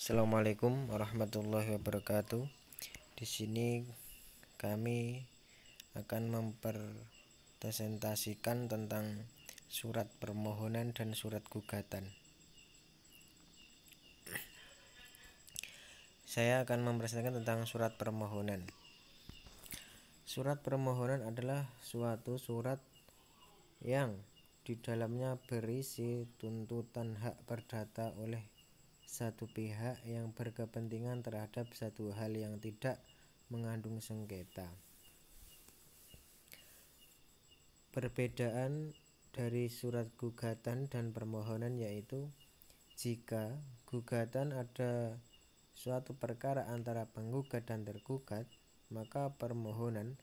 Assalamualaikum warahmatullahi wabarakatuh. Di sini kami akan mempresentasikan tentang surat permohonan dan surat gugatan. Saya akan mempresentasikan tentang surat permohonan. Surat permohonan adalah suatu surat yang di dalamnya berisi tuntutan hak perdata oleh satu pihak yang berkepentingan terhadap satu hal yang tidak mengandung sengketa. Perbedaan dari surat gugatan dan permohonan yaitu jika gugatan ada suatu perkara antara penggugat dan tergugat, maka permohonan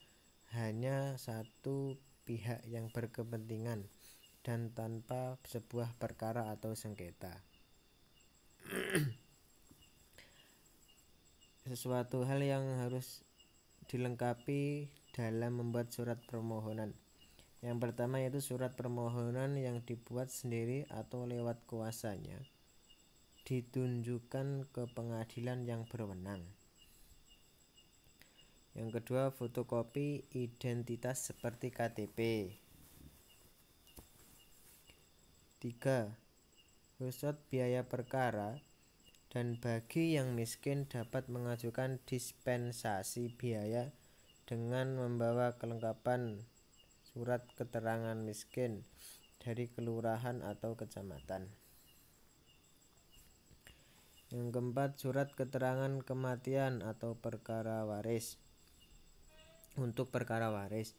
hanya satu pihak yang berkepentingan dan tanpa sebuah perkara atau sengketa. Sesuatu hal yang harus dilengkapi dalam membuat surat permohonan. Yang pertama yaitu surat permohonan yang dibuat sendiri atau lewat kuasanya ditunjukkan ke pengadilan yang berwenang. Yang kedua, fotokopi identitas seperti KTP. 3. Rusot biaya perkara, dan bagi yang miskin dapat mengajukan dispensasi biaya dengan membawa kelengkapan surat keterangan miskin dari kelurahan atau kecamatan. Yang keempat, surat keterangan kematian atau perkara waris untuk perkara waris.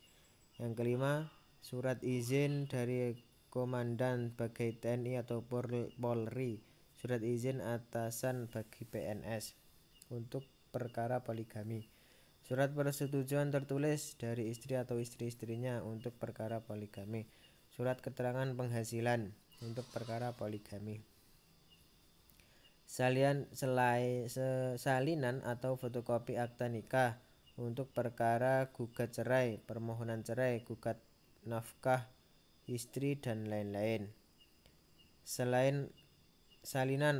Yang kelima, surat izin dari komandan bagi TNI atau Polri, surat izin atasan bagi PNS untuk perkara poligami, surat persetujuan tertulis dari istri atau istri-istrinya untuk perkara poligami, surat keterangan penghasilan untuk perkara poligami, salinan atau fotokopi akta nikah untuk perkara gugat cerai, permohonan cerai, gugat nafkah istri, dan lain-lain. Salinan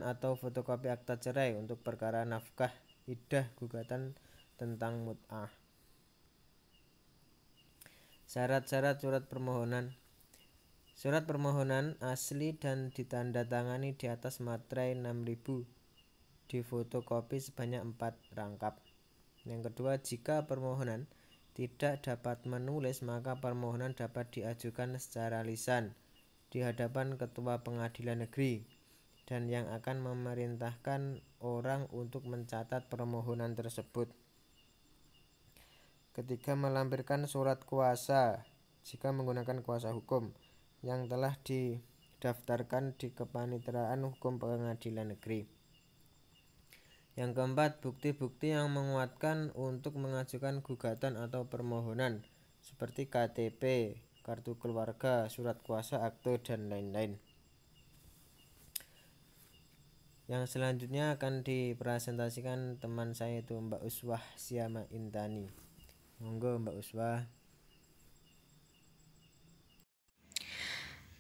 atau fotokopi akta cerai untuk perkara nafkah iddah, gugatan tentang mut'ah. Syarat-syarat surat permohonan. Surat permohonan asli dan ditandatangani di atas materai 6000, difotokopi sebanyak 4 rangkap. Yang kedua, jika permohonan tidak dapat menulis, maka permohonan dapat diajukan secara lisan di hadapan ketua pengadilan negeri dan yang akan memerintahkan orang untuk mencatat permohonan tersebut. Ketiga, melampirkan surat kuasa jika menggunakan kuasa hukum yang telah didaftarkan di Kepaniteraan Hukum Pengadilan Negeri. Yang keempat, bukti-bukti yang menguatkan untuk mengajukan gugatan atau permohonan seperti KTP, kartu keluarga, surat kuasa, akte, dan lain-lain. Yang selanjutnya akan dipresentasikan teman saya itu Mbak Uswah Syama Intani. Monggo Mbak Uswah.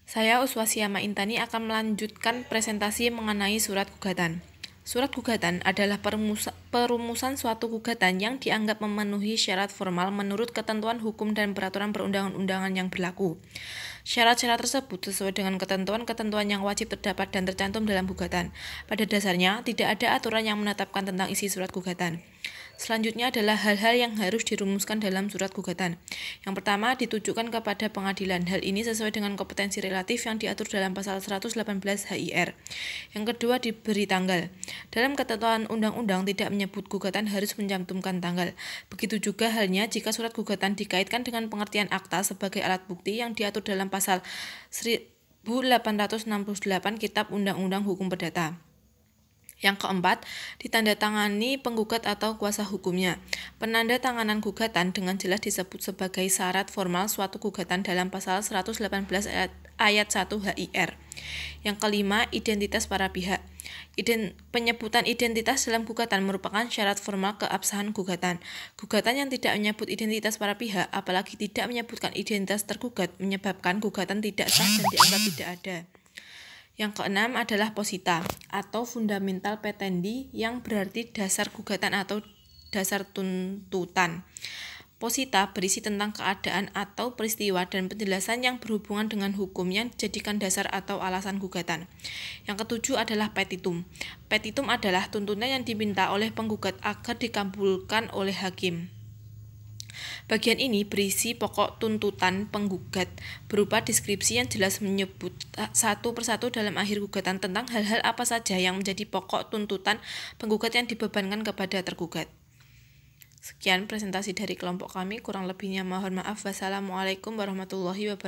Saya Uswah Syama Intani akan melanjutkan presentasi mengenai surat gugatan. Surat gugatan adalah perumusan suatu gugatan yang dianggap memenuhi syarat formal menurut ketentuan hukum dan peraturan perundang-undangan yang berlaku. Syarat-syarat tersebut sesuai dengan ketentuan-ketentuan yang wajib terdapat dan tercantum dalam gugatan. Pada dasarnya, tidak ada aturan yang menetapkan tentang isi surat gugatan. Selanjutnya adalah hal-hal yang harus dirumuskan dalam surat gugatan. Yang pertama, ditujukan kepada pengadilan. Hal ini sesuai dengan kompetensi relatif yang diatur dalam pasal 118 HIR. Yang kedua, diberi tanggal. Dalam ketentuan undang-undang tidak menyebut gugatan harus mencantumkan tanggal. Begitu juga halnya jika surat gugatan dikaitkan dengan pengertian akta sebagai alat bukti yang diatur dalam pasal 1868 Kitab Undang-Undang Hukum Perdata. Yang keempat, ditandatangani penggugat atau kuasa hukumnya. Penandatanganan gugatan dengan jelas disebut sebagai syarat formal suatu gugatan dalam pasal 118 ayat 1 HIR. Yang kelima, identitas para pihak. Penyebutan identitas dalam gugatan merupakan syarat formal keabsahan gugatan. Gugatan yang tidak menyebut identitas para pihak, apalagi tidak menyebutkan identitas tergugat, menyebabkan gugatan tidak sah dan dianggap tidak ada. Yang keenam adalah posita atau fundamental petendi yang berarti dasar gugatan atau dasar tuntutan. Posita berisi tentang keadaan atau peristiwa dan penjelasan yang berhubungan dengan hukum yang dijadikan dasar atau alasan gugatan. Yang ketujuh adalah petitum. Petitum adalah tuntutan yang diminta oleh penggugat agar dikabulkan oleh hakim. Bagian ini berisi pokok tuntutan penggugat berupa deskripsi yang jelas menyebut satu persatu dalam akhir gugatan tentang hal-hal apa saja yang menjadi pokok tuntutan penggugat yang dibebankan kepada tergugat. Sekian presentasi dari kelompok kami, kurang lebihnya mohon maaf. Wassalamualaikum warahmatullahi wabarakatuh.